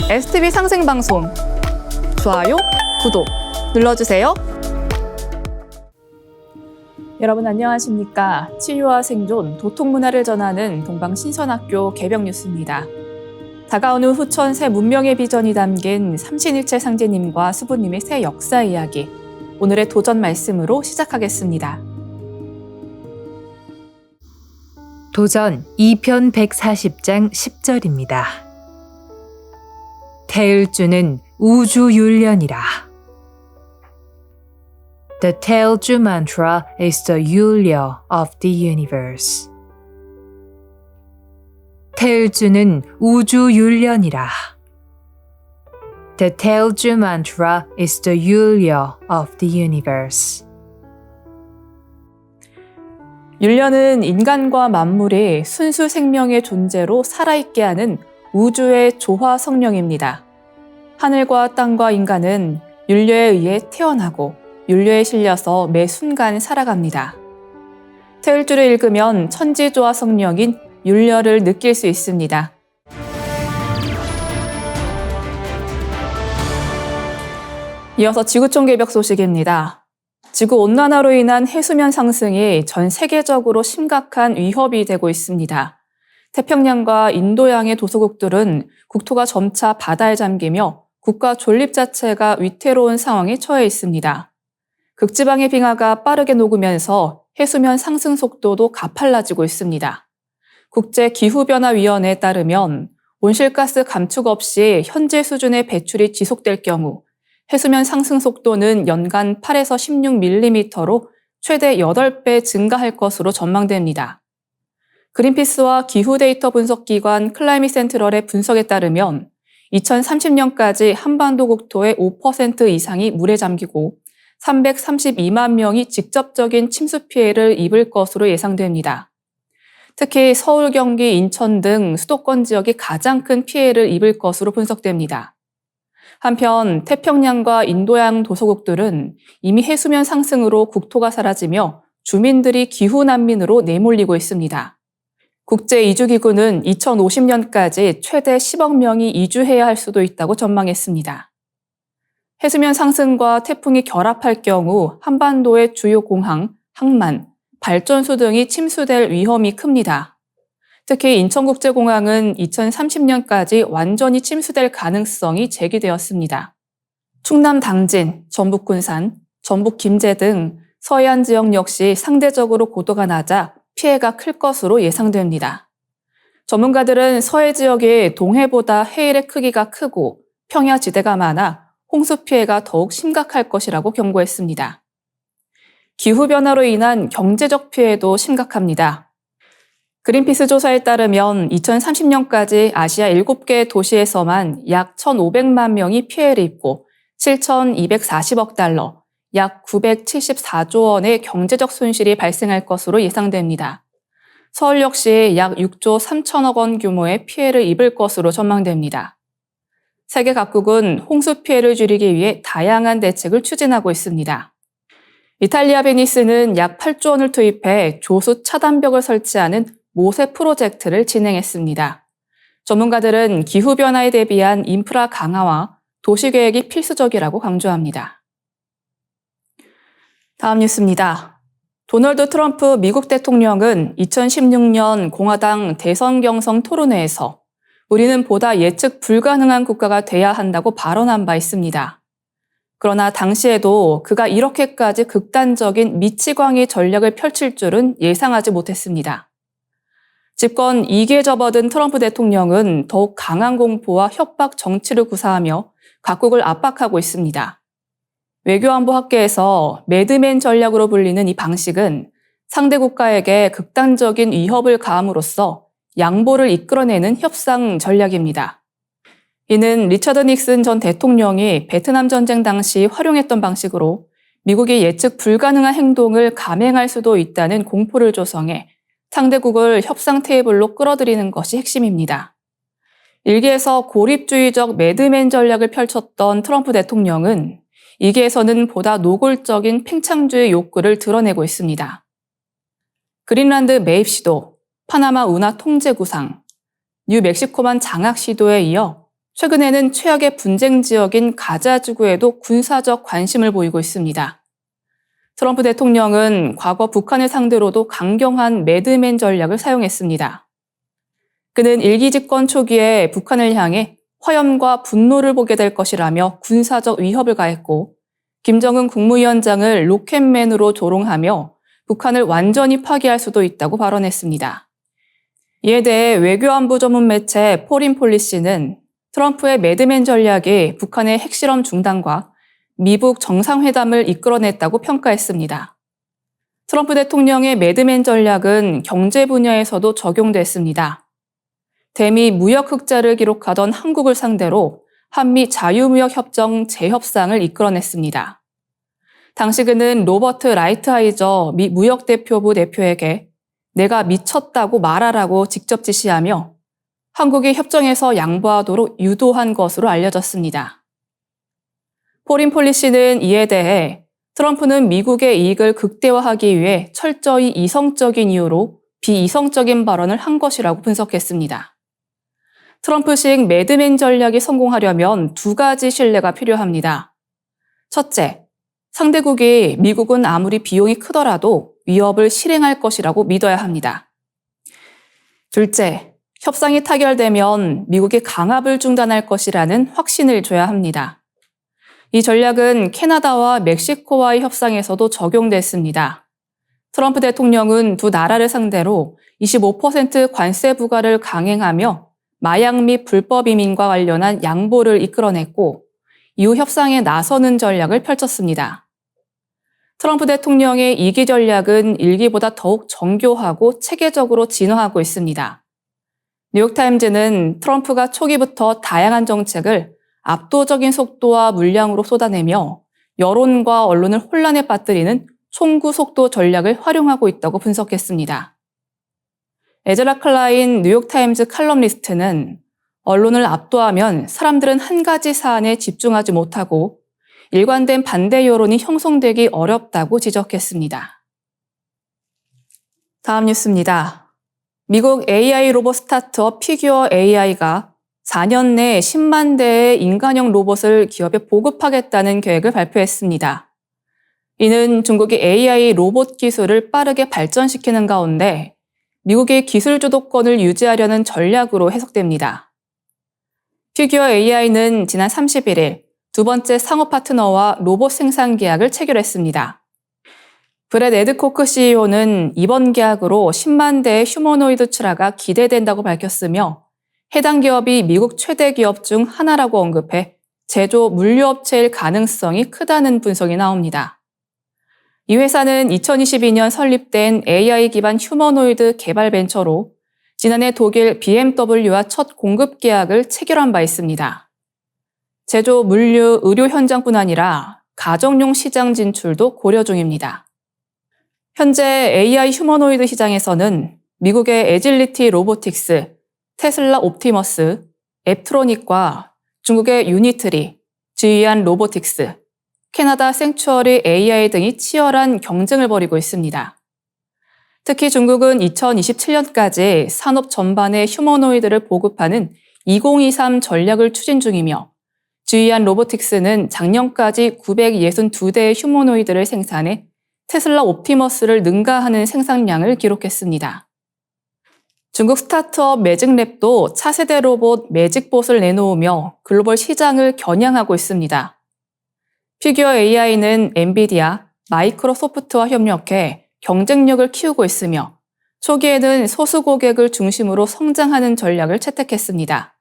STV 상생방송 좋아요, 구독 눌러주세요. 여러분 안녕하십니까? 치유와 생존, 도통문화를 전하는 동방신선학교 개병 뉴스입니다. 다가오는 후천 새 문명의 비전이 담긴 삼신일체 상제님과 수부님의 새 역사 이야기, 오늘의 도전 말씀으로 시작하겠습니다. 도전 2편 140장 10절입니다. 태을주는 우주율련이라. The Tailju mantra is the Yulya of the universe. 태을주는 우주율련이라. The Tailju mantra is the Yulya of the universe. 율련은 인간과 만물이 순수 생명의 존재로 살아있게 하는 우주의 조화 성령입니다. 하늘과 땅과 인간은 율려에 의해 태어나고 율려에 실려서 매 순간 살아갑니다. 태을주를 읽으면 천지조화 성령인 율려를 느낄 수 있습니다. 이어서 지구촌 개벽 소식입니다. 지구온난화로 인한 해수면 상승이 전 세계적으로 심각한 위협이 되고 있습니다. 태평양과 인도양의 도서국들은 국토가 점차 바다에 잠기며 국가 존립 자체가 위태로운 상황에 처해 있습니다. 극지방의 빙하가 빠르게 녹으면서 해수면 상승 속도도 가팔라지고 있습니다. 국제기후변화위원회에 따르면 온실가스 감축 없이 현재 수준의 배출이 지속될 경우 해수면 상승 속도는 연간 8에서 16mm로 최대 8배 증가할 것으로 전망됩니다. 그린피스와 기후 데이터 분석기관 클라이밋 센트럴의 분석에 따르면 2030년까지 한반도 국토의 5% 이상이 물에 잠기고 332만 명이 직접적인 침수 피해를 입을 것으로 예상됩니다. 특히 서울, 경기, 인천 등 수도권 지역이 가장 큰 피해를 입을 것으로 분석됩니다. 한편 태평양과 인도양 도서국들은 이미 해수면 상승으로 국토가 사라지며 주민들이 기후 난민으로 내몰리고 있습니다. 국제이주기구는 2050년까지 최대 10억 명이 이주해야 할 수도 있다고 전망했습니다. 해수면 상승과 태풍이 결합할 경우 한반도의 주요 공항, 항만, 발전소 등이 침수될 위험이 큽니다. 특히 인천국제공항은 2030년까지 완전히 침수될 가능성이 제기되었습니다. 충남 당진, 전북 군산, 전북 김제 등 서해안 지역 역시 상대적으로 고도가 낮아 피해가 클 것으로 예상됩니다. 전문가들은 서해 지역이 동해보다 해일의 크기가 크고 평야지대가 많아 홍수 피해가 더욱 심각할 것이라고 경고했습니다. 기후변화로 인한 경제적 피해도 심각합니다. 그린피스 조사에 따르면 2030년까지 아시아 7개 도시에서만 약 1,500만 명이 피해를 입고 7,240억 달러, 약 974조 원의 경제적 손실이 발생할 것으로 예상됩니다. 서울 역시 약 6조 3천억 원 규모의 피해를 입을 것으로 전망됩니다. 세계 각국은 홍수 피해를 줄이기 위해 다양한 대책을 추진하고 있습니다. 이탈리아 베니스는 약 8조 원을 투입해 조수 차단벽을 설치하는 모세 프로젝트를 진행했습니다. 전문가들은 기후변화에 대비한 인프라 강화와 도시계획이 필수적이라고 강조합니다. 다음 뉴스입니다. 도널드 트럼프 미국 대통령은 2016년 공화당 대선 경선 토론회에서 우리는 보다 예측 불가능한 국가가 돼야 한다고 발언한 바 있습니다. 그러나 당시에도 그가 이렇게까지 극단적인 미치광이 전략을 펼칠 줄은 예상하지 못했습니다. 집권 2기에 접어든 트럼프 대통령은 더욱 강한 공포와 협박 정치를 구사하며 각국을 압박하고 있습니다. 외교안보학계에서 매드맨 전략으로 불리는 이 방식은 상대 국가에게 극단적인 위협을 가함으로써 양보를 이끌어내는 협상 전략입니다. 이는 리처드 닉슨 전 대통령이 베트남 전쟁 당시 활용했던 방식으로 미국이 예측 불가능한 행동을 감행할 수도 있다는 공포를 조성해 상대국을 협상 테이블로 끌어들이는 것이 핵심입니다. 일기에서 고립주의적 매드맨 전략을 펼쳤던 트럼프 대통령은 2기에서는 보다 노골적인 팽창주의 욕구를 드러내고 있습니다. 그린란드 매입 시도, 파나마 운하 통제 구상, 뉴멕시코만 장악 시도에 이어 최근에는 최악의 분쟁 지역인 가자 지구에도 군사적 관심을 보이고 있습니다. 트럼프 대통령은 과거 북한을 상대로도 강경한 매드맨 전략을 사용했습니다. 그는 일기 집권 초기에 북한을 향해 화염과 분노를 보게 될 것이라며 군사적 위협을 가했고, 김정은 국무위원장을 로켓맨으로 조롱하며 북한을 완전히 파괴할 수도 있다고 발언했습니다. 이에 대해 외교안보 전문 매체 포린폴리시는 트럼프의 매드맨 전략이 북한의 핵실험 중단과 미북 정상회담을 이끌어냈다고 평가했습니다. 트럼프 대통령의 매드맨 전략은 경제 분야에서도 적용됐습니다. 대미 무역 흑자를 기록하던 한국을 상대로 한미 자유무역협정 재협상을 이끌어냈습니다. 당시 그는 로버트 라이트하이저 미 무역대표부 대표에게 내가 미쳤다고 말하라고 직접 지시하며 한국이 협정에서 양보하도록 유도한 것으로 알려졌습니다. 포린폴리시는 이에 대해 트럼프는 미국의 이익을 극대화하기 위해 철저히 이성적인 이유로 비이성적인 발언을 한 것이라고 분석했습니다. 트럼프식 매드맨 전략이 성공하려면 두 가지 신뢰가 필요합니다. 첫째, 상대국이 미국은 아무리 비용이 크더라도 위협을 실행할 것이라고 믿어야 합니다. 둘째, 협상이 타결되면 미국이 강압을 중단할 것이라는 확신을 줘야 합니다. 이 전략은 캐나다와 멕시코와의 협상에서도 적용됐습니다. 트럼프 대통령은 두 나라를 상대로 25% 관세 부과를 강행하며 마약 및 불법 이민과 관련한 양보를 이끌어냈고, 이후 협상에 나서는 전략을 펼쳤습니다. 트럼프 대통령의 2기 전략은 1기보다 더욱 정교하고 체계적으로 진화하고 있습니다. 뉴욕타임즈는 트럼프가 초기부터 다양한 정책을 압도적인 속도와 물량으로 쏟아내며 여론과 언론을 혼란에 빠뜨리는 총구 속도 전략을 활용하고 있다고 분석했습니다. 에즈라 클라인 뉴욕타임즈 칼럼니스트는 언론을 압도하면 사람들은 한 가지 사안에 집중하지 못하고 일관된 반대 여론이 형성되기 어렵다고 지적했습니다. 다음 뉴스입니다. 미국 AI 로봇 스타트업 피규어 AI가 4년 내 10만 대의 인간형 로봇을 기업에 보급하겠다는 계획을 발표했습니다. 이는 중국이 AI 로봇 기술을 빠르게 발전시키는 가운데 미국의 기술 주도권을 유지하려는 전략으로 해석됩니다. 피규어 AI는 지난 31일 두 번째 상호 파트너와 로봇 생산 계약을 체결했습니다. 브렛 에드코크 CEO는 이번 계약으로 10만 대의 휴머노이드 출하가 기대된다고 밝혔으며 해당 기업이 미국 최대 기업 중 하나라고 언급해 제조 물류업체일 가능성이 크다는 분석이 나옵니다. 이 회사는 2022년 설립된 AI 기반 휴머노이드 개발 벤처로 지난해 독일 BMW와 첫 공급 계약을 체결한 바 있습니다. 제조, 물류, 의료 현장뿐 아니라 가정용 시장 진출도 고려 중입니다. 현재 AI 휴머노이드 시장에서는 미국의 에질리티 로보틱스, 테슬라 옵티머스, 앱트로닉과 중국의 유니트리, 지위안 로보틱스, 캐나다 생추어리 AI 등이 치열한 경쟁을 벌이고 있습니다. 특히 중국은 2027년까지 산업 전반에 휴머노이드를 보급하는 2023 전략을 추진 중이며 지위안 로보틱스는 작년까지 962대의 휴머노이드를 생산해 테슬라 옵티머스를 능가하는 생산량을 기록했습니다. 중국 스타트업 매직랩도 차세대 로봇 매직봇을 내놓으며 글로벌 시장을 겨냥하고 있습니다. 피규어 AI는 엔비디아, 마이크로소프트와 협력해 경쟁력을 키우고 있으며 초기에는 소수 고객을 중심으로 성장하는 전략을 채택했습니다.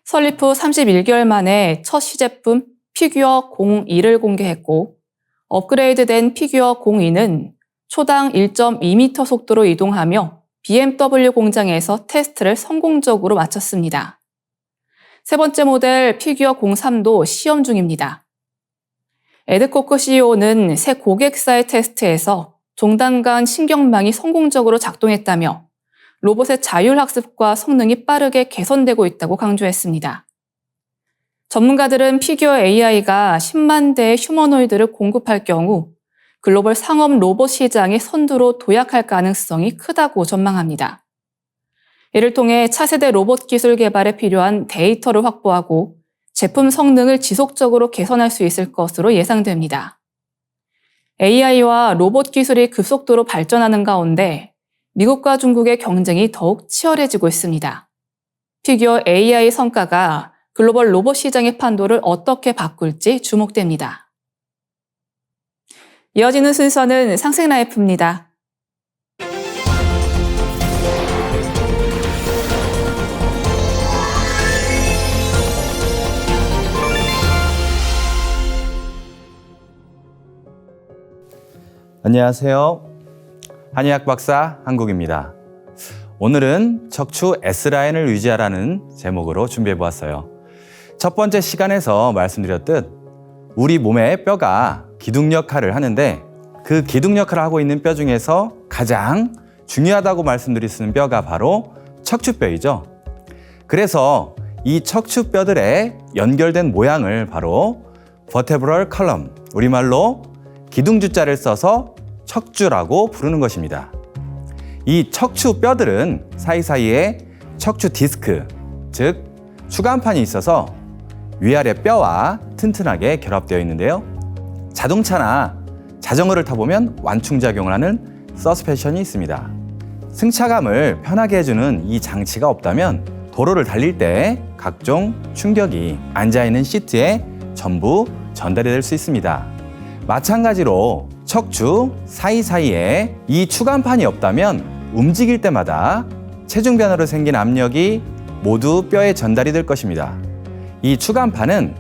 설립 후 31개월 만에 첫 시제품 피규어 02를 공개했고 업그레이드된 피규어 02는 초당 1.2m 속도로 이동하며 BMW 공장에서 테스트를 성공적으로 마쳤습니다. 세 번째 모델 피규어 03도 시험 중입니다. 에드코크 CEO는 새 고객사의 테스트에서 종단간 신경망이 성공적으로 작동했다며 로봇의 자율학습과 성능이 빠르게 개선되고 있다고 강조했습니다. 전문가들은 피규어 AI가 10만 대의 휴머노이드를 공급할 경우 글로벌 상업 로봇 시장의 선두로 도약할 가능성이 크다고 전망합니다. 이를 통해 차세대 로봇 기술 개발에 필요한 데이터를 확보하고 제품 성능을 지속적으로 개선할 수 있을 것으로 예상됩니다. AI와 로봇 기술이 급속도로 발전하는 가운데 미국과 중국의 경쟁이 더욱 치열해지고 있습니다. 피규어 AI 성과가 글로벌 로봇 시장의 판도를 어떻게 바꿀지 주목됩니다. 이어지는 순서는 상생라이프입니다. 안녕하세요. 한의학 박사 한국입니다. 오늘은 척추 S라인을 유지하라는 제목으로 준비해 보았어요. 첫 번째 시간에서 말씀드렸듯 우리 몸의 뼈가 기둥 역할을 하는데 그 기둥 역할을 하고 있는 뼈 중에서 가장 중요하다고 말씀드릴 수 있는 뼈가 바로 척추뼈이죠. 그래서 이 척추뼈들의 연결된 모양을 바로 vertebral column, 우리말로 기둥주자를 써서 척추라고 부르는 것입니다. 이 척추뼈들은 사이사이에 척추 디스크, 즉 추간판이 있어서 위아래 뼈와 튼튼하게 결합되어 있는데요. 자동차나 자전거를 타보면 완충작용을 하는 서스펜션이 있습니다. 승차감을 편하게 해주는 이 장치가 없다면 도로를 달릴 때 각종 충격이 앉아있는 시트에 전부 전달이 될 수 있습니다. 마찬가지로 척추 사이사이에 이 추간판이 없다면 움직일 때마다 체중 변화로 생긴 압력이 모두 뼈에 전달이 될 것입니다. 이 추간판은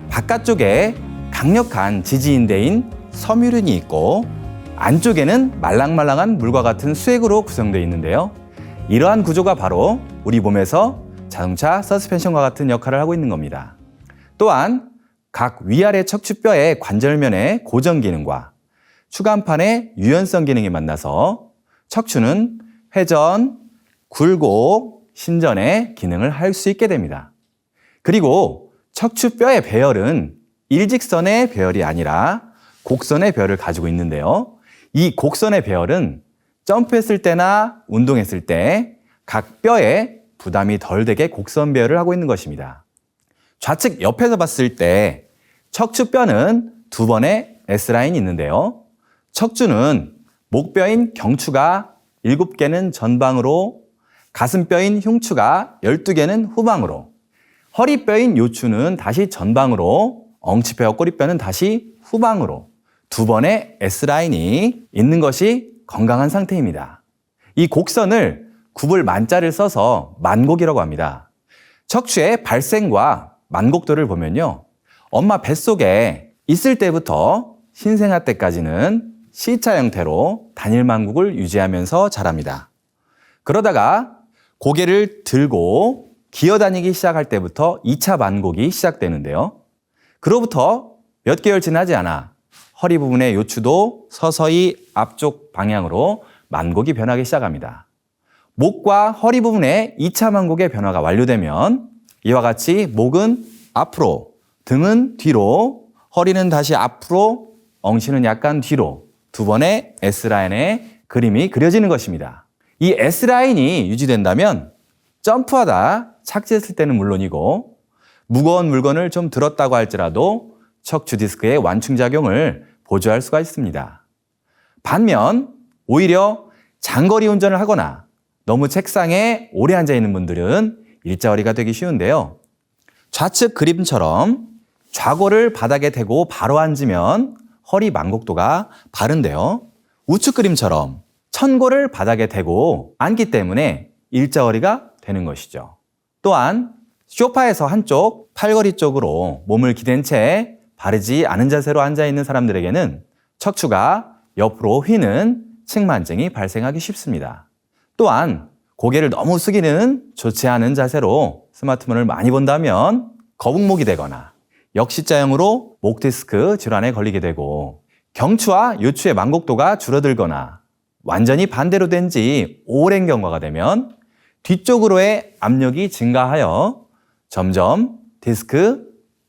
바깥쪽에 강력한 지지인대인 섬유륜이 있고 안쪽에는 말랑말랑한 물과 같은 수액으로 구성되어 있는데요. 이러한 구조가 바로 우리 몸에서 자동차 서스펜션과 같은 역할을 하고 있는 겁니다. 또한 각 위아래 척추뼈의 관절면의 고정 기능과 추간판의 유연성 기능이 만나서 척추는 회전, 굴곡, 신전의 기능을 할 수 있게 됩니다. 그리고 척추뼈의 배열은 일직선의 배열이 아니라 곡선의 배열을 가지고 있는데요. 이 곡선의 배열은 점프했을 때나 운동했을 때 각 뼈에 부담이 덜 되게 곡선 배열을 하고 있는 것입니다. 좌측 옆에서 봤을 때 척추뼈는 두 번의 S라인이 있는데요. 척추는 목뼈인 경추가 7개는 전방으로, 가슴뼈인 흉추가 12개는 후방으로, 허리뼈인 요추는 다시 전방으로, 엉치뼈와 꼬리뼈는 다시 후방으로 두 번의 S라인이 있는 것이 건강한 상태입니다. 이 곡선을 굽을 만자를 써서 만곡이라고 합니다. 척추의 발생과 만곡도를 보면요. 엄마 뱃속에 있을 때부터 신생아 때까지는 C자 형태로 단일 만곡을 유지하면서 자랍니다. 그러다가 고개를 들고 기어다니기 시작할 때부터 2차 만곡이 시작되는데요. 그로부터 몇 개월 지나지 않아 허리 부분의 요추도 서서히 앞쪽 방향으로 만곡이 변하기 시작합니다. 목과 허리 부분의 2차 만곡의 변화가 완료되면 이와 같이 목은 앞으로, 등은 뒤로, 허리는 다시 앞으로, 엉치는 약간 뒤로 두 번의 S라인의 그림이 그려지는 것입니다. 이 S라인이 유지된다면 점프하다 착지했을 때는 물론이고 무거운 물건을 좀 들었다고 할지라도 척추 디스크의 완충작용을 보조할 수가 있습니다. 반면 오히려 장거리 운전을 하거나 너무 책상에 오래 앉아 있는 분들은 일자허리가 되기 쉬운데요. 좌측 그림처럼 좌골을 바닥에 대고 바로 앉으면 허리 만곡도가 바른데요. 우측 그림처럼 천골을 바닥에 대고 앉기 때문에 일자허리가 되는 것이죠. 또한 소파에서 한쪽 팔걸이 쪽으로 몸을 기댄 채 바르지 않은 자세로 앉아있는 사람들에게는 척추가 옆으로 휘는 측만증이 발생하기 쉽습니다. 또한 고개를 너무 숙이는 좋지 않은 자세로 스마트폰을 많이 본다면 거북목이 되거나 역시자형으로 목 디스크 질환에 걸리게 되고 경추와 요추의 만곡도가 줄어들거나 완전히 반대로 된 지 오랜 경과가 되면 뒤쪽으로의 압력이 증가하여 점점 디스크,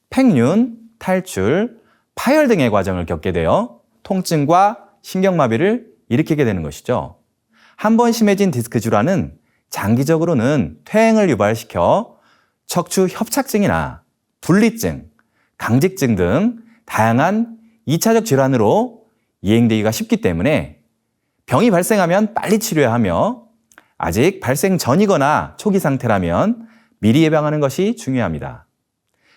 팽윤, 탈출, 파열 등의 과정을 겪게 되어 통증과 신경마비를 일으키게 되는 것이죠. 한 번 심해진 디스크 질환은 장기적으로는 퇴행을 유발시켜 척추 협착증이나 분리증, 강직증 등 다양한 2차적 질환으로 이행되기가 쉽기 때문에 병이 발생하면 빨리 치료해야 하며 아직 발생 전이거나 초기 상태라면 미리 예방하는 것이 중요합니다.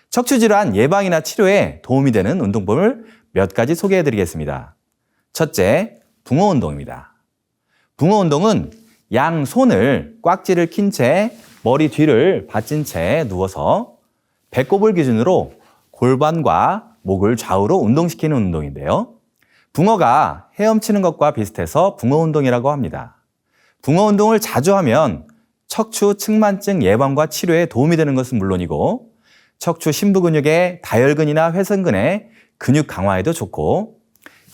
척추질환 예방이나 치료에 도움이 되는 운동법을 몇 가지 소개해 드리겠습니다. 첫째, 붕어운동입니다. 붕어운동은 양손을 꽉지를 낀 채 머리 뒤를 받친 채 누워서 배꼽을 기준으로 골반과 목을 좌우로 운동시키는 운동인데요. 붕어가 헤엄치는 것과 비슷해서 붕어운동이라고 합니다. 붕어운동을 자주 하면 척추 측만증 예방과 치료에 도움이 되는 것은 물론이고 척추 심부 근육의 다혈근이나 회선근의 근육 강화에도 좋고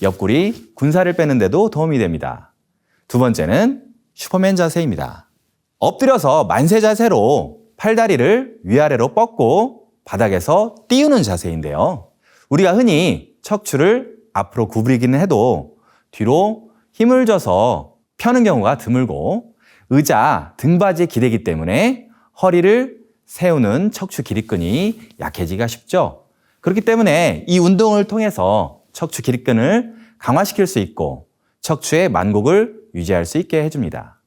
옆구리, 군살을 빼는 데도 도움이 됩니다. 두 번째는 슈퍼맨 자세입니다. 엎드려서 만세 자세로 팔다리를 위아래로 뻗고 바닥에서 띄우는 자세인데요. 우리가 흔히 척추를 앞으로 구부리기는 해도 뒤로 힘을 줘서 펴는 경우가 드물고 의자, 등받이에 기대기 때문에 허리를 세우는 척추 기립근이 약해지기가 쉽죠. 그렇기 때문에 이 운동을 통해서 척추 기립근을 강화시킬 수 있고 척추의 만곡을 유지할 수 있게 해줍니다.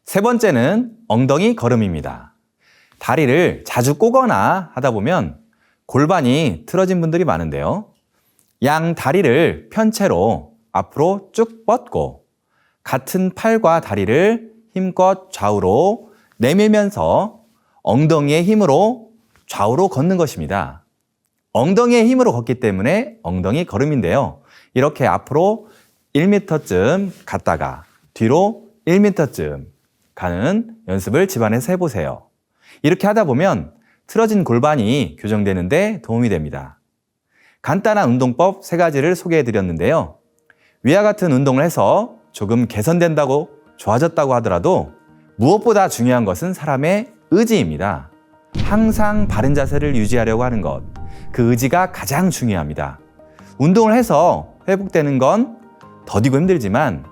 세 번째는 엉덩이 걸음입니다. 다리를 자주 꼬거나 하다 보면 골반이 틀어진 분들이 많은데요. 양 다리를 편 채로 앞으로 쭉 뻗고 같은 팔과 다리를 힘껏 좌우로 내밀면서 엉덩이의 힘으로 좌우로 걷는 것입니다. 엉덩이의 힘으로 걷기 때문에 엉덩이 걸음인데요. 이렇게 앞으로 1m쯤 갔다가 뒤로 1m쯤 가는 연습을 집안에서 해보세요. 이렇게 하다 보면 틀어진 골반이 교정되는데 도움이 됩니다. 간단한 운동법 3가지를 소개해드렸는데요. 위와 같은 운동을 해서 조금 개선된다고 좋아졌다고 하더라도 무엇보다 중요한 것은 사람의 의지입니다. 항상 바른 자세를 유지하려고 하는 것, 그 의지가 가장 중요합니다. 운동을 해서 회복되는 건 더디고 힘들지만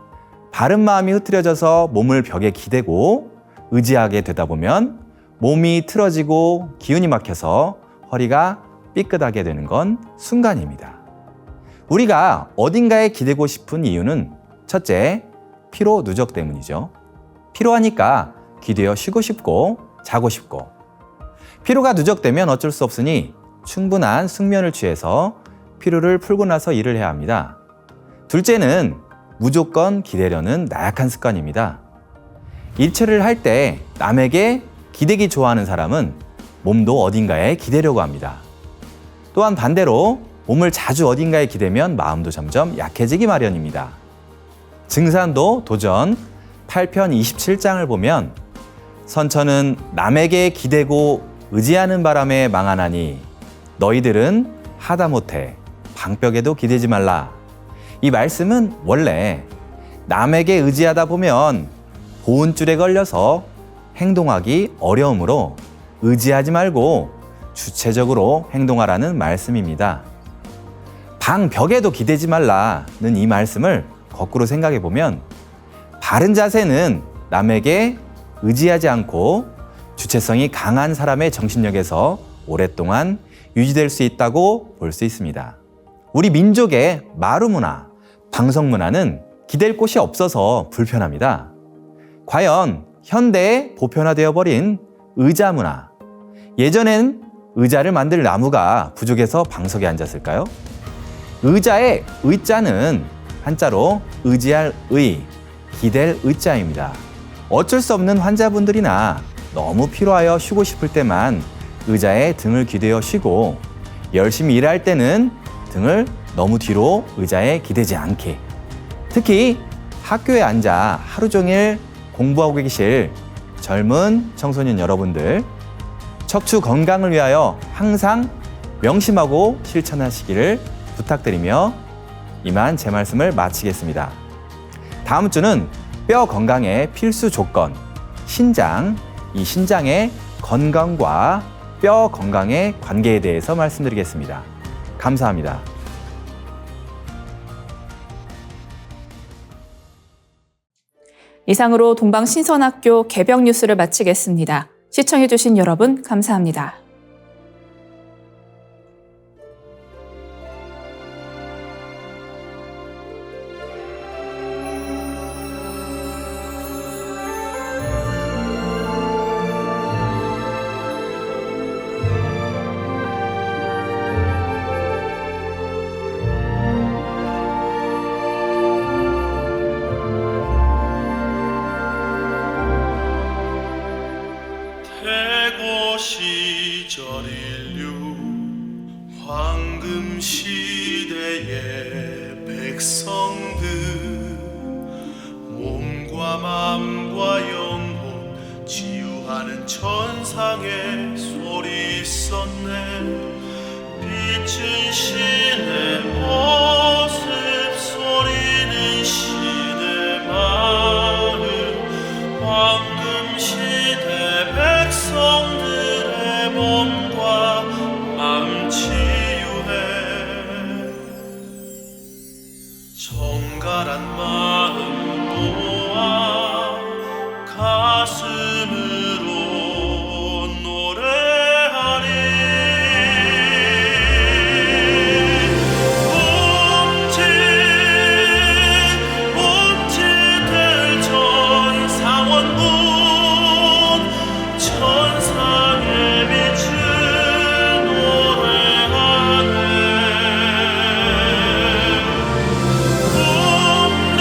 바른 마음이 흐트러져서 몸을 벽에 기대고 의지하게 되다 보면 몸이 틀어지고 기운이 막혀서 허리가 삐끗하게 되는 건 순간입니다. 우리가 어딘가에 기대고 싶은 이유는 첫째, 피로 누적 때문이죠. 피로하니까 기대어 쉬고 싶고 자고 싶고 피로가 누적되면 어쩔 수 없으니 충분한 숙면을 취해서 피로를 풀고 나서 일을 해야 합니다. 둘째는 무조건 기대려는 나약한 습관입니다. 일처리를 할 때 남에게 기대기 좋아하는 사람은 몸도 어딘가에 기대려고 합니다. 또한 반대로 몸을 자주 어딘가에 기대면 마음도 점점 약해지기 마련입니다. 증산도 도전 8편 27장을 보면 선처는 남에게 기대고 의지하는 바람에 망하나니 너희들은 하다못해 방벽에도 기대지 말라. 이 말씀은 원래 남에게 의지하다 보면 보온줄에 걸려서 행동하기 어려우므로 의지하지 말고 주체적으로 행동하라는 말씀입니다. 방벽에도 기대지 말라는 이 말씀을 거꾸로 생각해 보면 바른 자세는 남에게 의지하지 않고 주체성이 강한 사람의 정신력에서 오랫동안 유지될 수 있다고 볼 수 있습니다. 우리 민족의 마루문화, 방송문화는 기댈 곳이 없어서 불편합니다. 과연 현대에 보편화되어 버린 의자 문화, 예전엔 의자를 만들 나무가 부족해서 방석에 앉았을까요? 의자의 의자는 한자로 의지할 의, 기댈 의자입니다. 어쩔 수 없는 환자분들이나 너무 피로하여 쉬고 싶을 때만 의자에 등을 기대어 쉬고 열심히 일할 때는 등을 너무 뒤로 의자에 기대지 않게. 특히 학교에 앉아 하루 종일 공부하고 계실 젊은 청소년 여러분들, 척추 건강을 위하여 항상 명심하고 실천하시기를 부탁드리며 이만 제 말씀을 마치겠습니다. 다음 주는 뼈 건강의 필수 조건, 신장, 이 신장의 건강과 뼈 건강의 관계에 대해서 말씀드리겠습니다. 감사합니다. 이상으로 동방신선학교 개병 뉴스를 마치겠습니다. 시청해주신 여러분 감사합니다. 태고 시절 인류 황금 시대의 백성들 몸과 마음과 영혼 치유하는 천상의 소리 있었네. 빛은 신의 모습 소리는 신의 마음 황금 시대 백성들의 몸과 마음 치유해. 정갈한 마음 모아 가슴으로 노래하리. 움찔움찔 전 상원군 천상의 빛을 노래하네. 옴니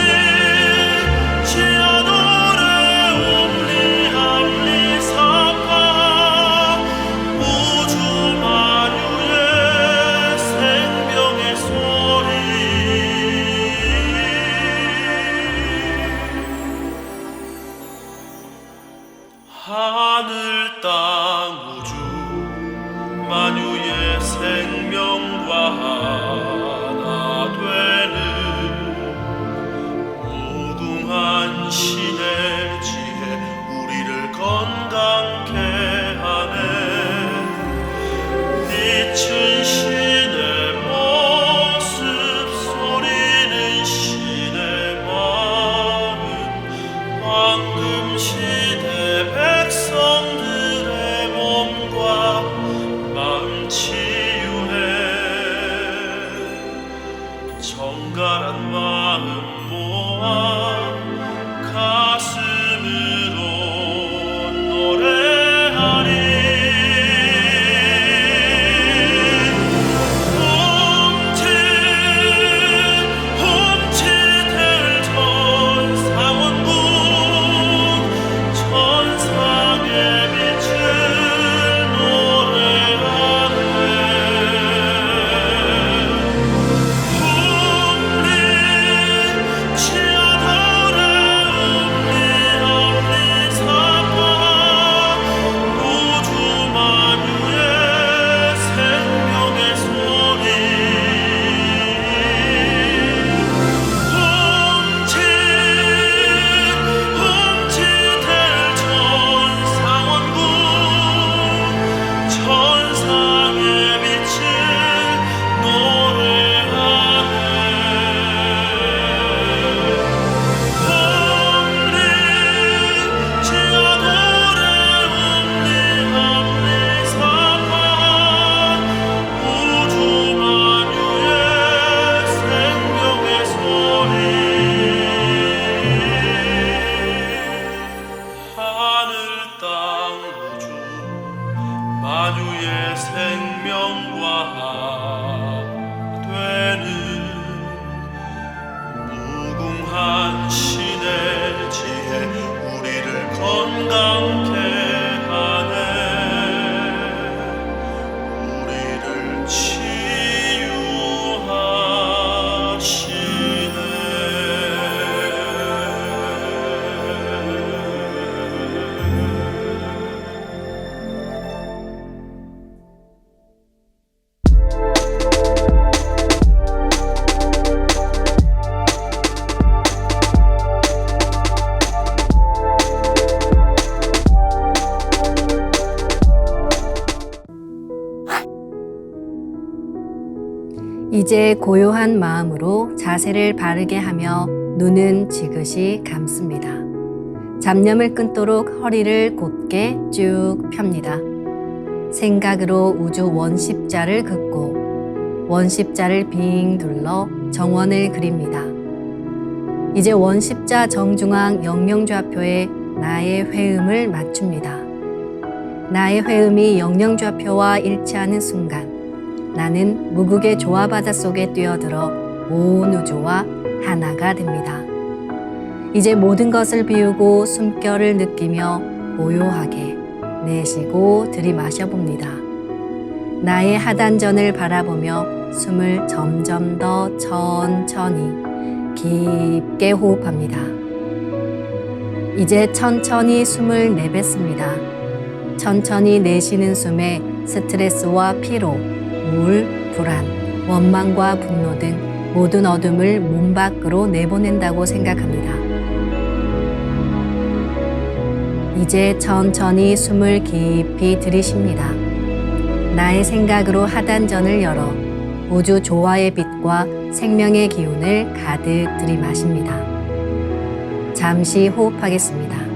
지아노레 옴니 암리 사파 우주 만유의 생명의 소리. 하늘 땅 우주 만유의 생명과 하나 되는 무궁한 신의 지혜 우리를 건강케 하네. 빛은 신의 모습 소리는 신의 마음 황금 시대 백성들의 몸과 마음 치유해. 정갈한 마음 모아 가슴으로 노래하리. 홈치될 전 상원군 천상의 빛을 노래하네. 옴니 지아노레 옴니 암리 사파 우주 만유의 생명의 소리. 홈치될 전 상원군 천상의 빛을 노래하네. 옴니 지아노레 옴니 암리 사파 우주 만유의 생명의 소리. 하늘 땅 우주 만유의 생명과 되는 무궁한 신의 지혜 우리를 건강케 하네. 우리를 이제 고요한 마음으로 자세를 바르게 하며 눈은 지그시 감습니다. 잡념을 끊도록 허리를 곧게 쭉 펴니다. 생각으로 우주 원십자를 긋고 원십자를 빙 둘러 정원을 그립니다. 이제 원십자 정중앙 영영좌표에 나의 회음을 맞춥니다. 나의 회음이 영영좌표와 일치하는 순간 나는 무국의 조화바다 속에 뛰어들어 온 우주와 하나가 됩니다. 이제 모든 것을 비우고 숨결을 느끼며 고요하게 내쉬고 들이마셔 봅니다. 나의 하단전을 바라보며 숨을 점점 더 천천히 깊게 호흡합니다. 이제 천천히 숨을 내뱉습니다. 천천히 내쉬는 숨에 스트레스와 피로, 우울, 불안, 원망과 분노 등 모든 어둠을 몸 밖으로 내보낸다고 생각합니다. 이제 천천히 숨을 깊이 들이쉽니다. 나의 생각으로 하단전을 열어 우주 조화의 빛과 생명의 기운을 가득 들이마십니다. 잠시 호흡하겠습니다.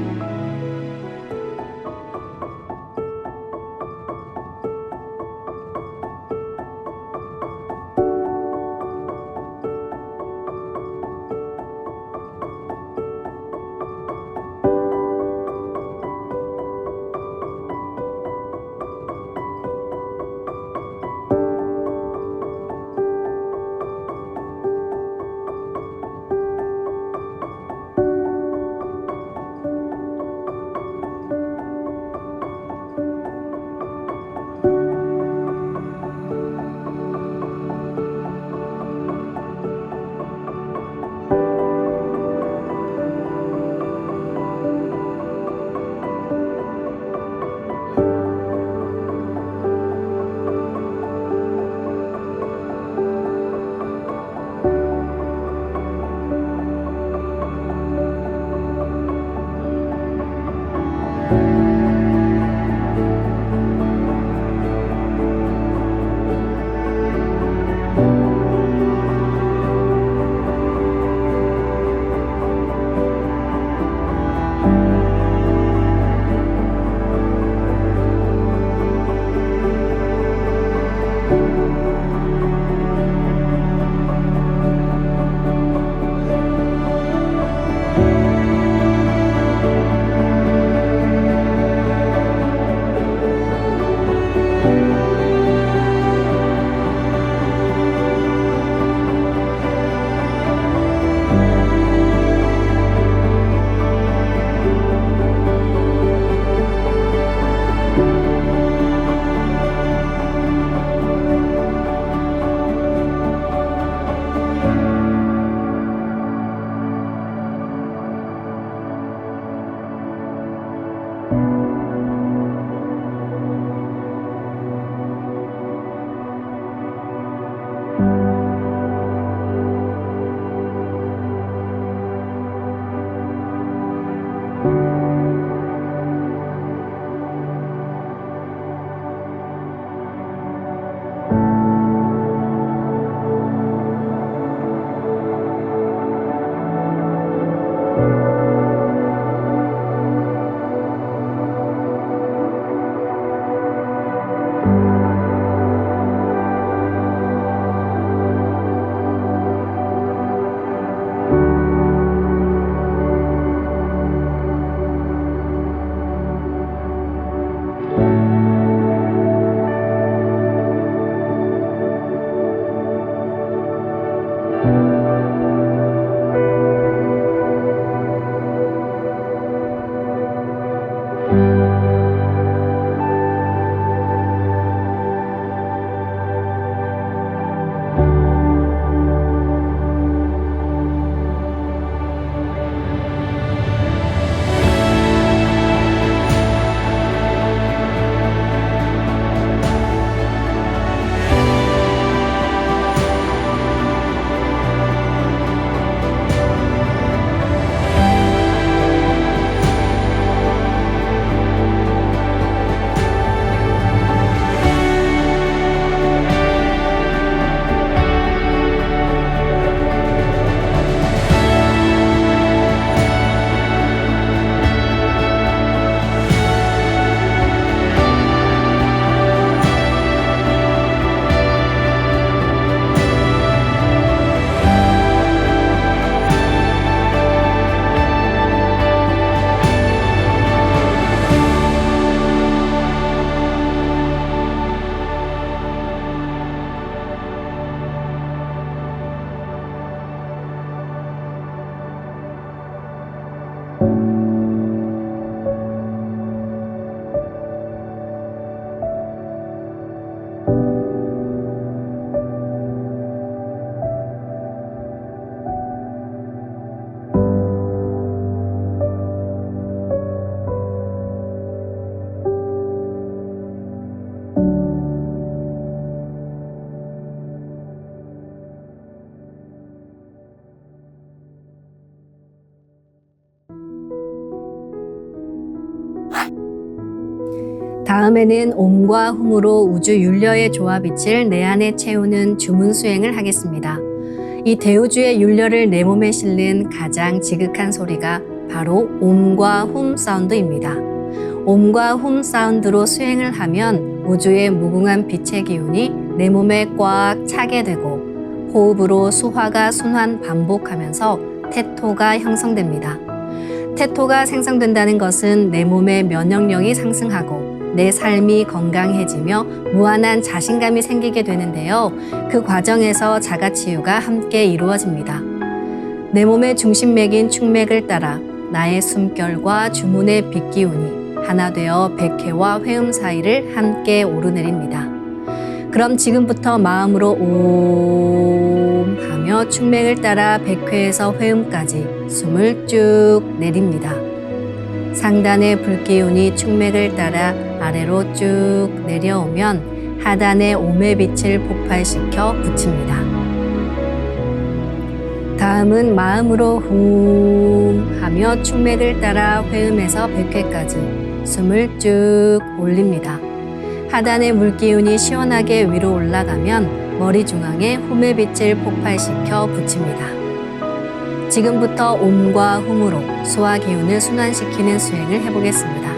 다음에는 옴과 훔으로 우주 율려의 조화빛을 내 안에 채우는 주문 수행을 하겠습니다. 이 대우주의 율려를 내 몸에 실는 가장 지극한 소리가 바로 옴과 훔 사운드입니다. 옴과 훔 사운드로 수행을 하면 우주의 무궁한 빛의 기운이 내 몸에 꽉 차게 되고 호흡으로 수화가 순환 반복하면서 태토가 형성됩니다. 태토가 생성된다는 것은 내 몸의 면역력이 상승하고 내 삶이 건강해지며 무한한 자신감이 생기게 되는데요. 그 과정에서 자가치유가 함께 이루어집니다. 내 몸의 중심맥인 축맥을 따라 나의 숨결과 주문의 빛기운이 하나 되어 백회와 회음 사이를 함께 오르내립니다. 그럼 지금부터 마음으로 옴 하며 축맥을 따라 백회에서 회음까지 숨을 쭉 내립니다. 상단의 불기운이 축맥을 따라 아래로 쭉 내려오면 하단의 옴의 빛을 폭발시켜 붙입니다. 다음은 마음으로 훔 하며 축맥을 따라 회음에서 백회까지 숨을 쭉 올립니다. 하단의 물기운이 시원하게 위로 올라가면 머리 중앙에 훔의 빛을 폭발시켜 붙입니다. 지금부터 옴과 훔으로 소화 기운을 순환시키는 수행을 해보겠습니다.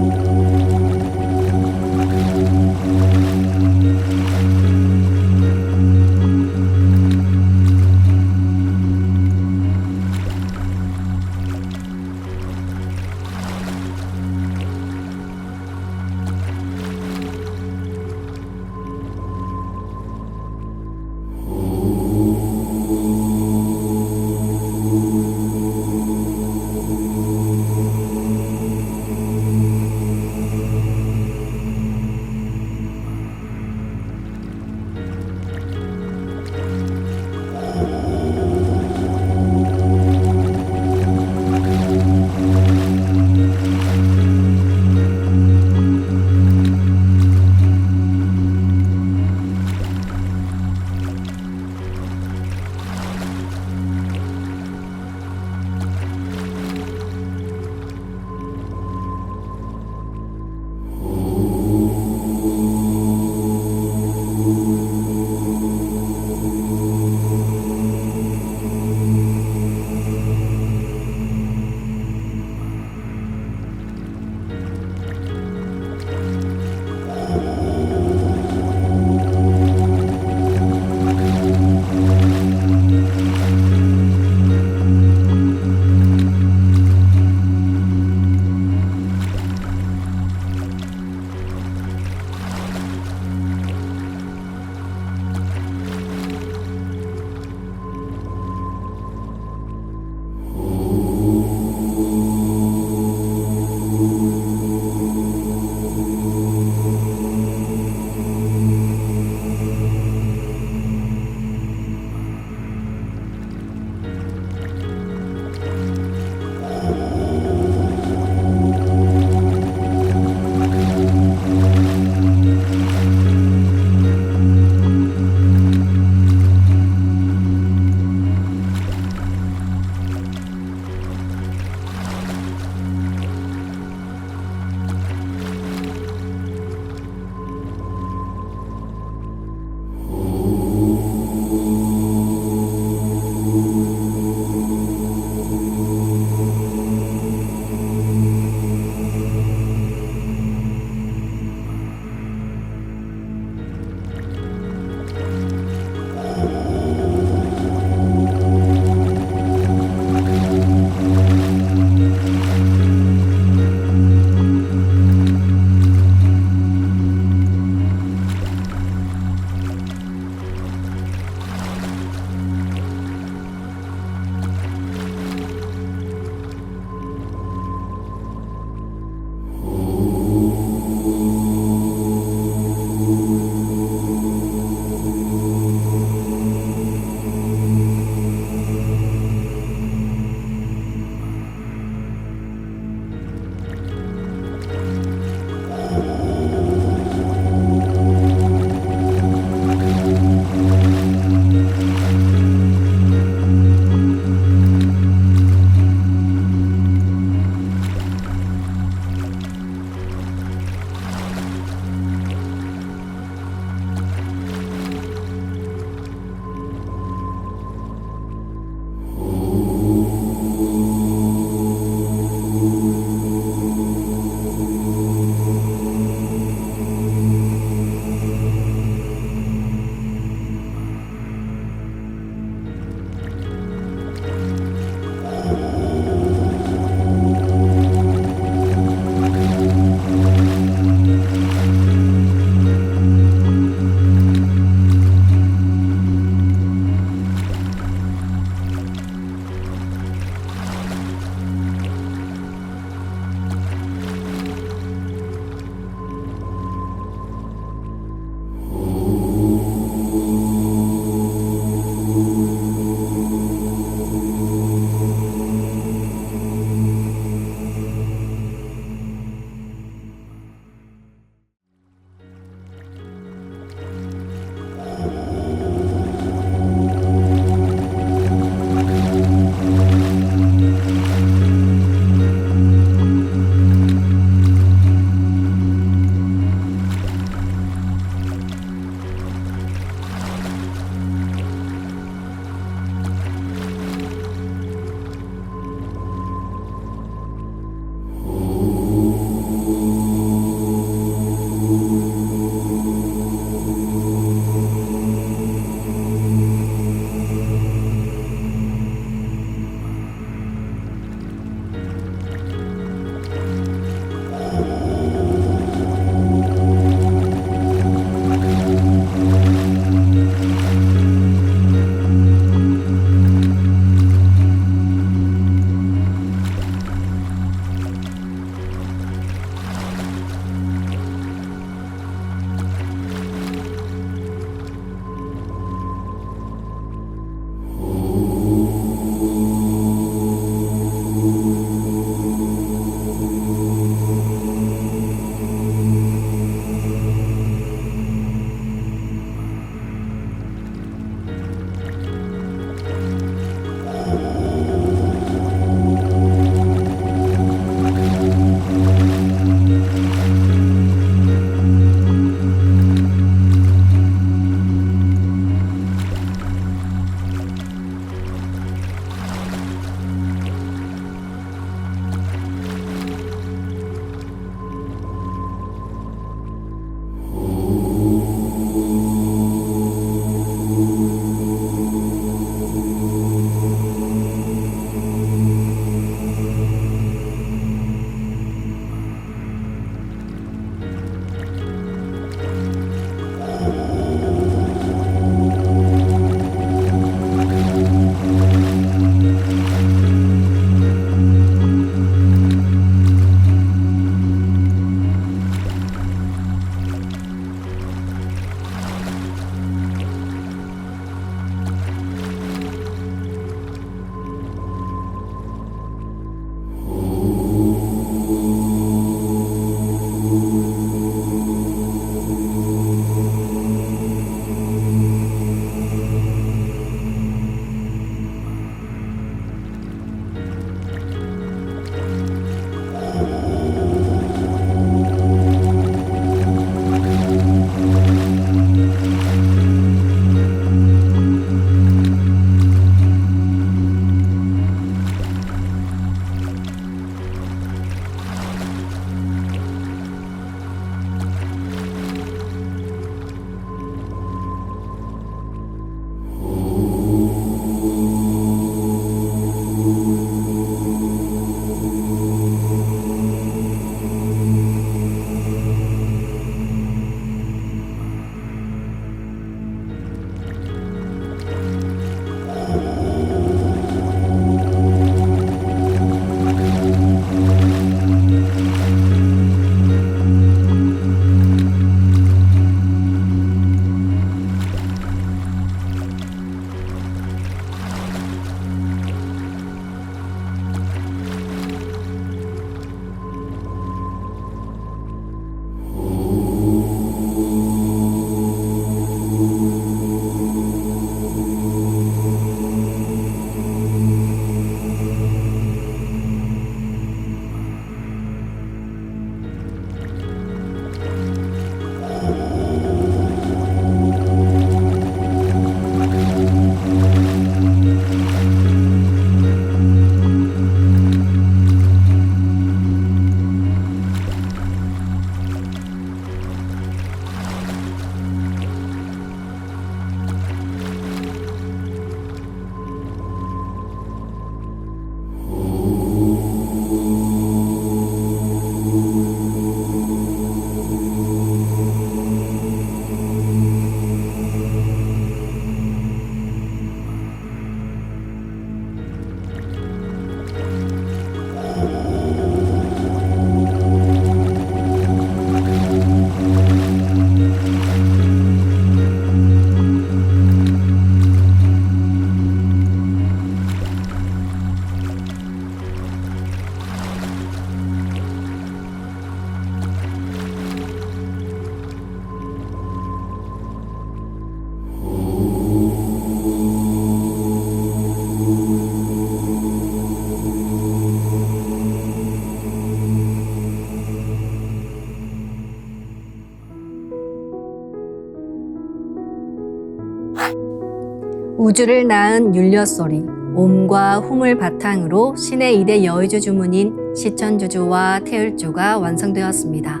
우주를 낳은 율려 소리, 옴과 hum을 바탕으로 신의 2대 여의주 주문인 시천주주와 태율주가 완성되었습니다.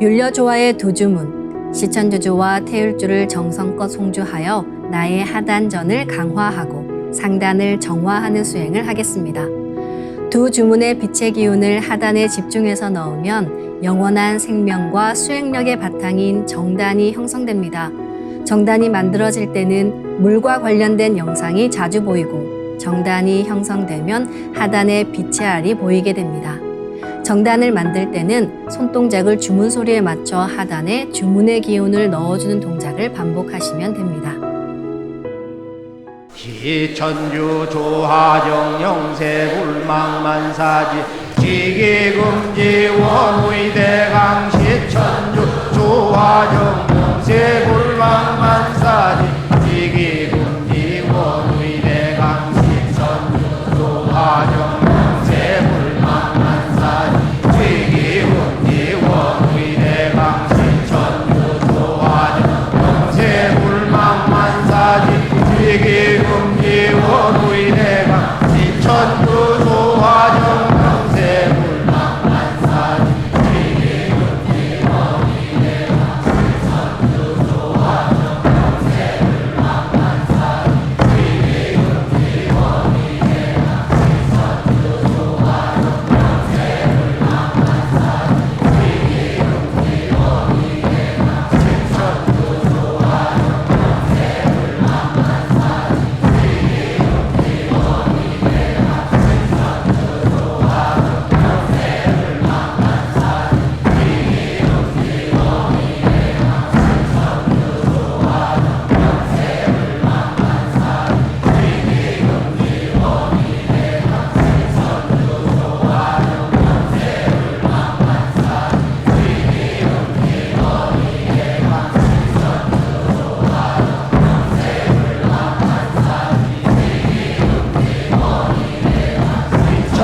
율려조화의 두 주문, 시천주주와 태율주를 정성껏 송주하여 나의 하단전을 강화하고 상단을 정화하는 수행을 하겠습니다. 두 주문의 빛의 기운을 하단에 집중해서 넣으면 영원한 생명과 수행력의 바탕인 정단이 형성됩니다. 정단이 만들어질 때는 물과 관련된 영상이 자주 보이고 정단이 형성되면 하단에 빛의 알이 보이게 됩니다. 정단을 만들 때는 손동작을 주문 소리에 맞춰 하단에 주문의 기운을 넣어주는 동작을 반복하시면 됩니다. 시천주 조하정 영세 불망만사지 지기금지 원의대강 시천주 조하정 영세 불망만사지 지기금지 원의대강 시천주 조하정 영세 불망만사지 지기금지 원의대강 시천주 조하정 영세 불망만사지 지기금지 원의대강 시천주 조하정 영세 불망만사지 지기금지 원의대강 시천주 조하정 영세 불망만사지 지기금지 원의대강 시천주 조하정 영세 불망만사지 지기금지 원의대강 시천주 조하정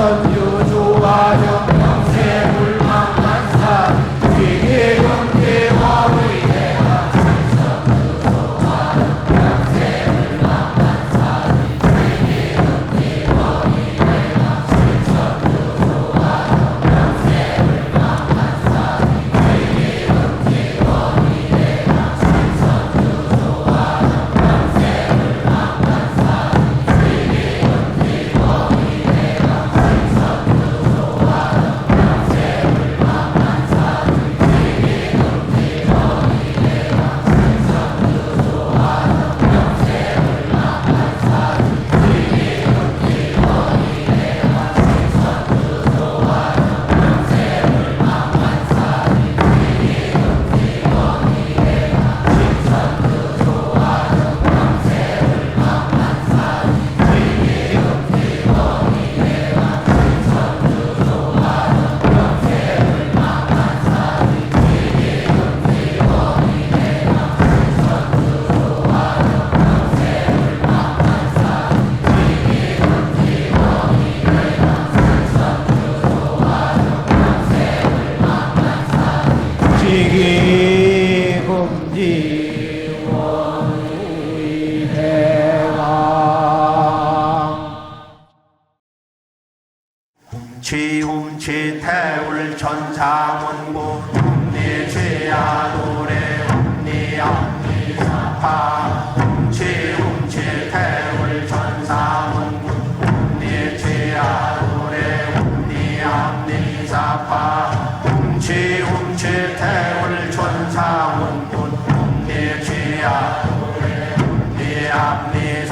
영세 천주 조하정 영세 불망만사지 지기금지 원의대강 시천주 조하정 영세 불망만사지 지기금지 원의대강 시천주 조하정 영세 불망만사지 지기금지 원의대강 시천주 조하정 영세 불망만사지 지기금지 원의대강 지기금지 원의대강 지움치 태울 천상원고 hum니죄야 노래 hum니암니사파 지움치 태울 천상원고 hum니죄야 노래 hum니암니사파 지움치 태울 천상원고 hum니죄야 노래 hum니암니사파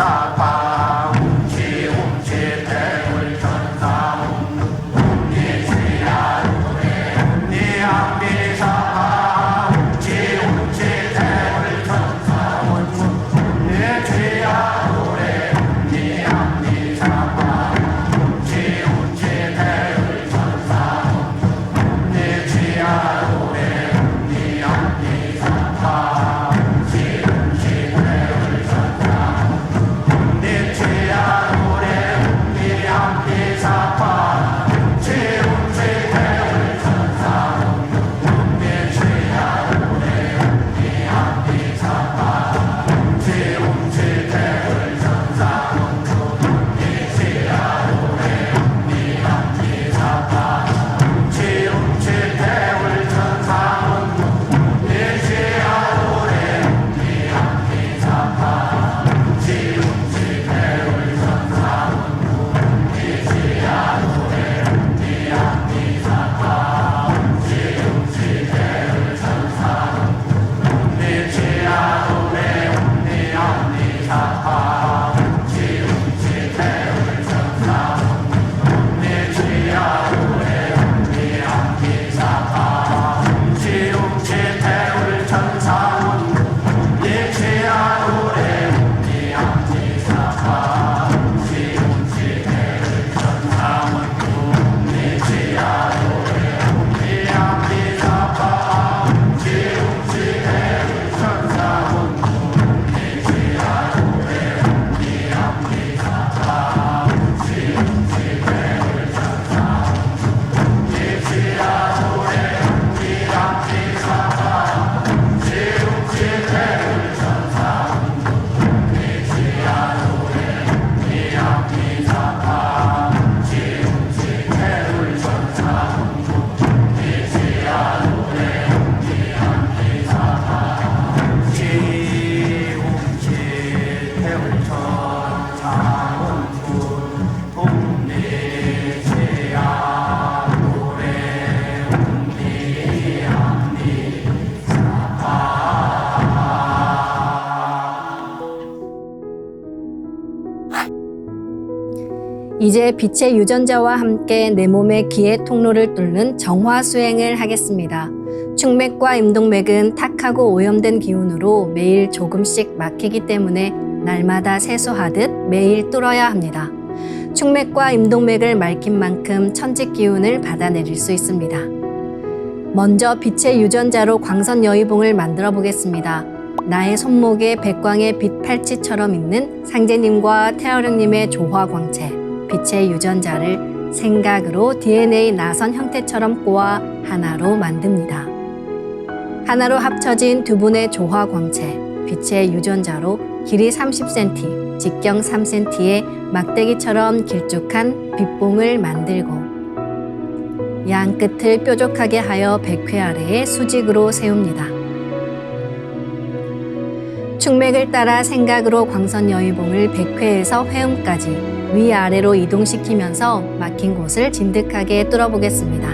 지움치 태울 천상원고 hum니죄야 노래 hum니암니사파 지움치 태울 천상원고 이제 빛의 유전자와 함께 내 몸의 기의 통로를 뚫는 정화 수행을 하겠습니다. 축맥과 임동맥은 탁하고 오염된 기운으로 매일 조금씩 막히기 때문에 날마다 세수하듯 매일 뚫어야 합니다. 축맥과 임동맥을 맑힌 만큼 천직 기운을 받아내릴 수 있습니다. 먼저 빛의 유전자로 광선 여의봉을 만들어 보겠습니다. 나의 손목에 백광의 빛 팔찌처럼 있는 상제님과 태어령님의 조화광채, 빛의 유전자를 생각으로 DNA 나선 형태처럼 꼬아 하나로 만듭니다. 하나로 합쳐진 두 분의 조화광채, 빛의 유전자로 길이 30cm, 직경 3cm의 막대기처럼 길쭉한 빛봉을 만들고 양 끝을 뾰족하게 하여 백회 아래에 수직으로 세웁니다. 축맥을 따라 생각으로 광선 여의봉을 백회에서 회음까지 위아래로 이동시키면서 막힌 곳을 진득하게 뚫어보겠습니다.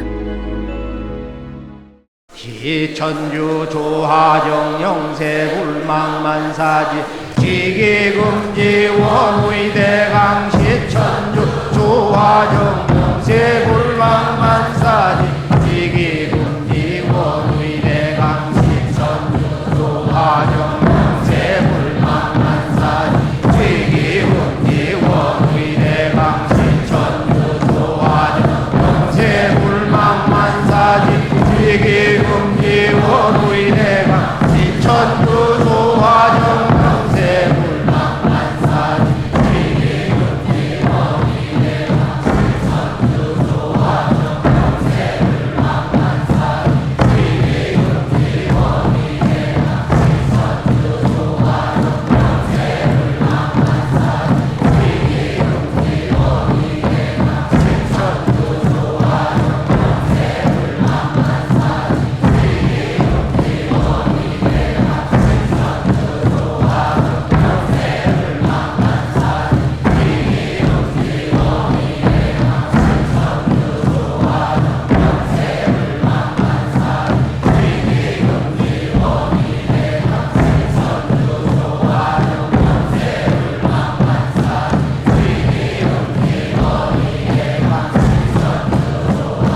기천주 조하정 영세 불망만사지 지기금지 원의대강 시천주 조하정 영세 불망만사지 지기금지 원의대강 시천주 조하정 영세 불망만사지 지기금지 원의대강 시천주 조하정 영세 불망만사지 지기금지 원의대강 시천주 조하정 영세 불망만사지 지기금지 원의대강 시천주 조하정 영세 불망만사지 지기금지 원의대강 시천주 조하정 영세 불망만사지 지기금지 원의대강 시천주 조하정 영세 불망만사지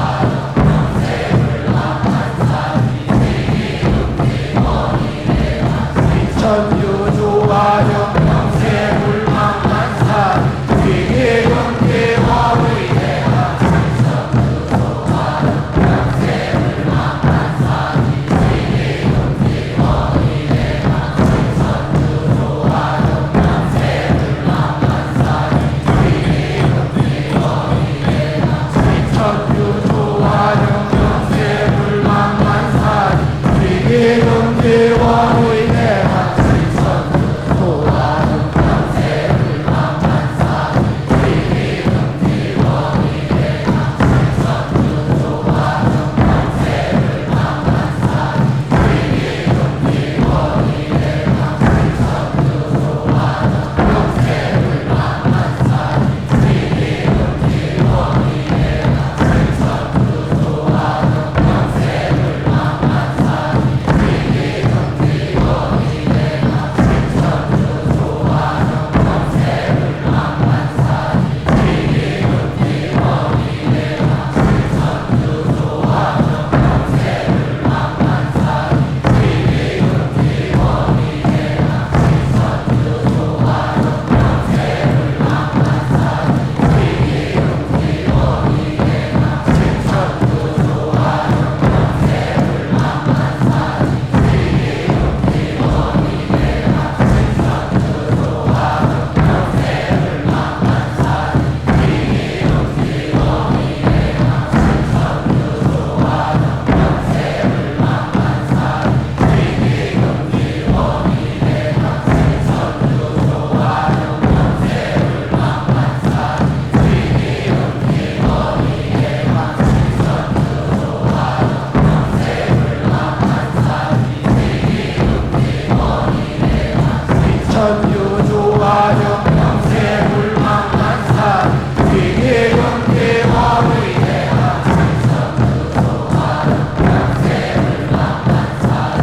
천주 조화정 영세 불망만사지 지기금지 원의대강 시천주 조화정 영세 불망만사지 지기금지 원의대강 시천주 조화정 영세 불망만사지 지기금지 원의대강 시천주 조화정 영세 불망만사지 지기금지 원의대강 천주 조화정 영세 불망만사지 지기금지 원의대강 시천주 조화정 영세 불망만사지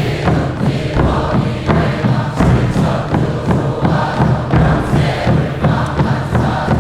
지기금지 원의대강 시천주 조화정 영세 불망만사지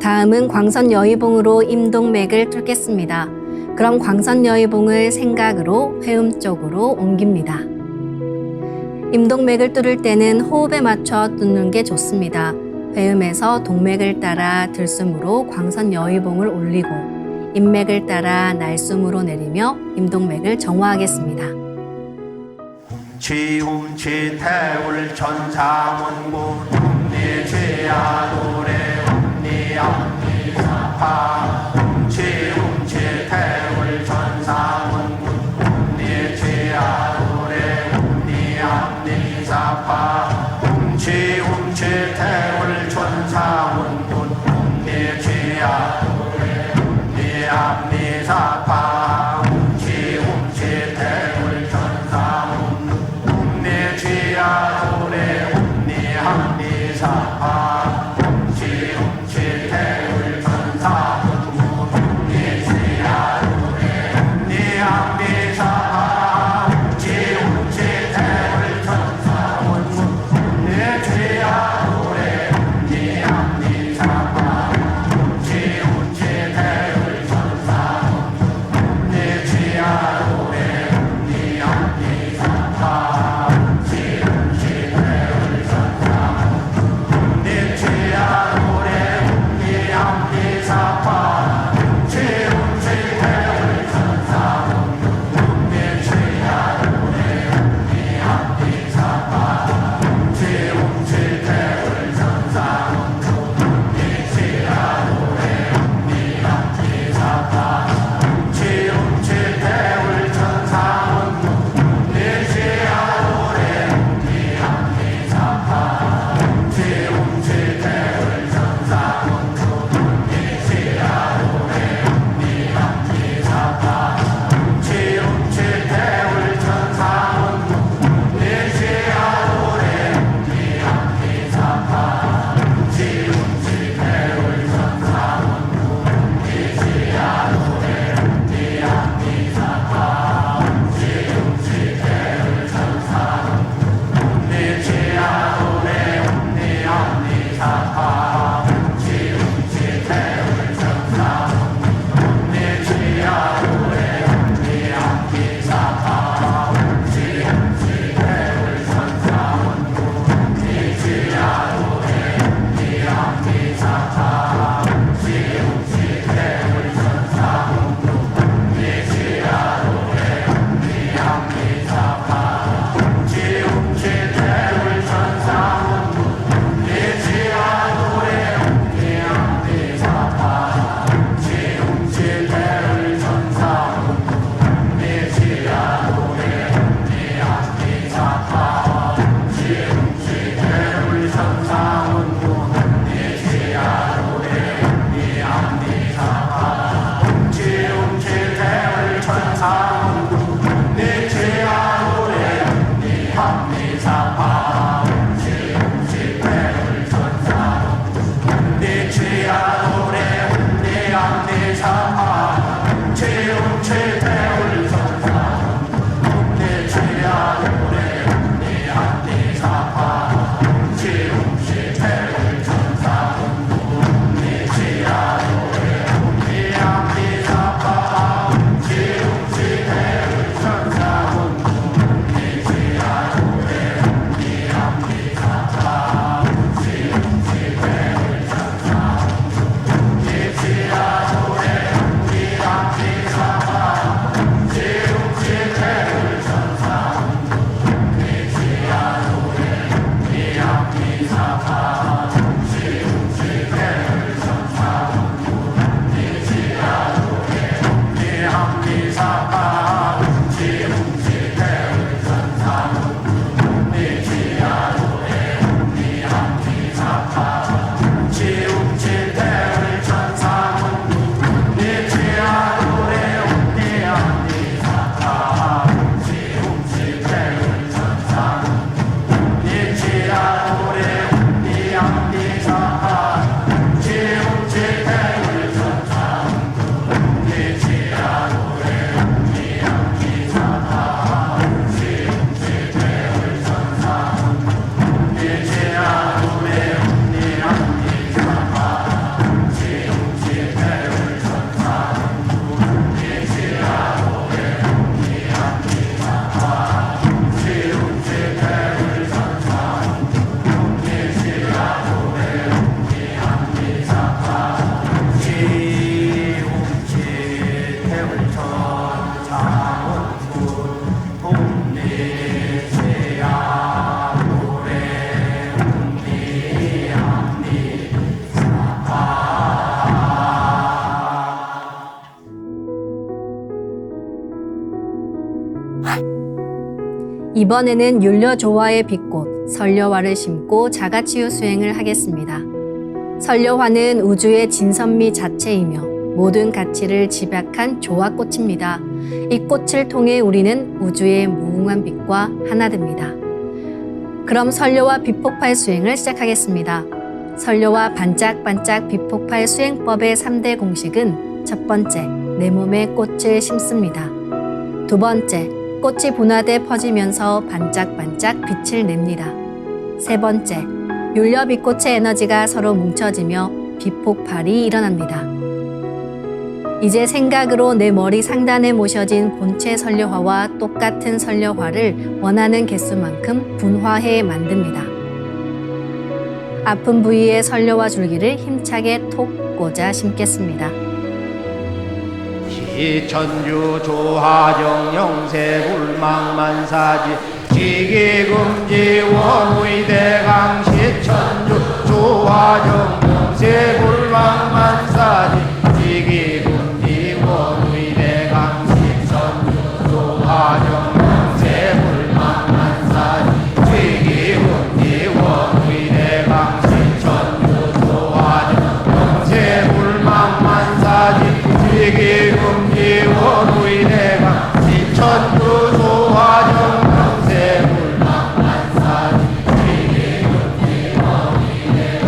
다음은 광선 여의봉으로 임동맥을 뚫겠습니다. 그럼 광선 여의봉을 생각으로 회음 쪽으로 옮깁니다. 임동맥을 뚫을 때는 호흡에 맞춰 뚫는 게 좋습니다. 회음에서 동맥을 따라 들숨으로 광선 여의봉을 올리고 인맥을 따라 날숨으로 내리며 임동맥을 정화하겠습니다. 지움치 태울 천사문군 ум니지야 노래 ум니암니사파 지움치 태울 천사문군 ум니지야 노래 ум니암니사파 지움치 태울 천사문군 ум니지야 노래 ум니암니사파 지움치 태울 천사문군 지야도래 옴니함니사파 지움치 태울 천사문군 지야도래 옴니함니사파 지움치 태울 천사문군 지야도래 옴니함니사파 지움치 태울 천사문군 지야도래 지움치 이번에는 율려조화의 빛꽃 설려화를 심고 자가치유 수행을 하겠습니다. 설려화는 우주의 진선미 자체이며 모든 가치를 집약한 조화꽃입니다. 이 꽃을 통해 우리는 우주의 무궁한 빛과 하나 됩니다. 그럼 설려화 빛폭발 수행을 시작하겠습니다. 설려화 반짝반짝 빛폭발 수행법의 3대 공식은 첫 번째, 내 몸에 꽃을 심습니다. 두 번째, 꽃이 분화돼 퍼지면서 반짝반짝 빛을 냅니다. 세 번째, 율려빛꽃의 에너지가 서로 뭉쳐지며 빛폭발이 일어납니다. 이제 생각으로 내 머리 상단에 모셔진 본체 설려화와 똑같은 설려화를 원하는 개수만큼 분화해 만듭니다. 아픈 부위에 설려화 줄기를 힘차게 톡 꽂아 심겠습니다. 시천주 조화정 영세불망만사지 지기금지 원의대강 시천주 조화정 영세불망만사지 지기금지 원의대강 시천주 조화정 영세불망만사지 지기금지 원의대강 시천주 조화정 영세불망만사지 지기금지 원의대강 시천주 조화정 영세불망만사지 지기금지 원의대강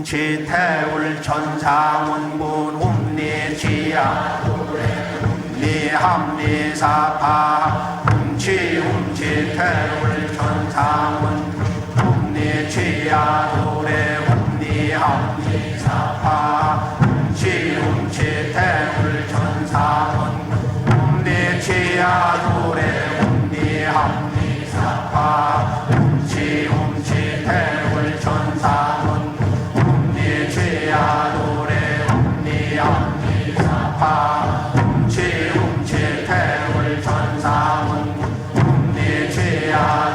훔치 태울 천상원군 훔리지야 훔리함리사파 훔치 태울 천상원 훔리지야 노래 훔리함리사파 훔치 태울 천상원 훔리지야 노래 훔리함리사파 훔치 태울 천상원 훔리지야 노래 훔리함리사파 훔치 태울 천상원 훔리지야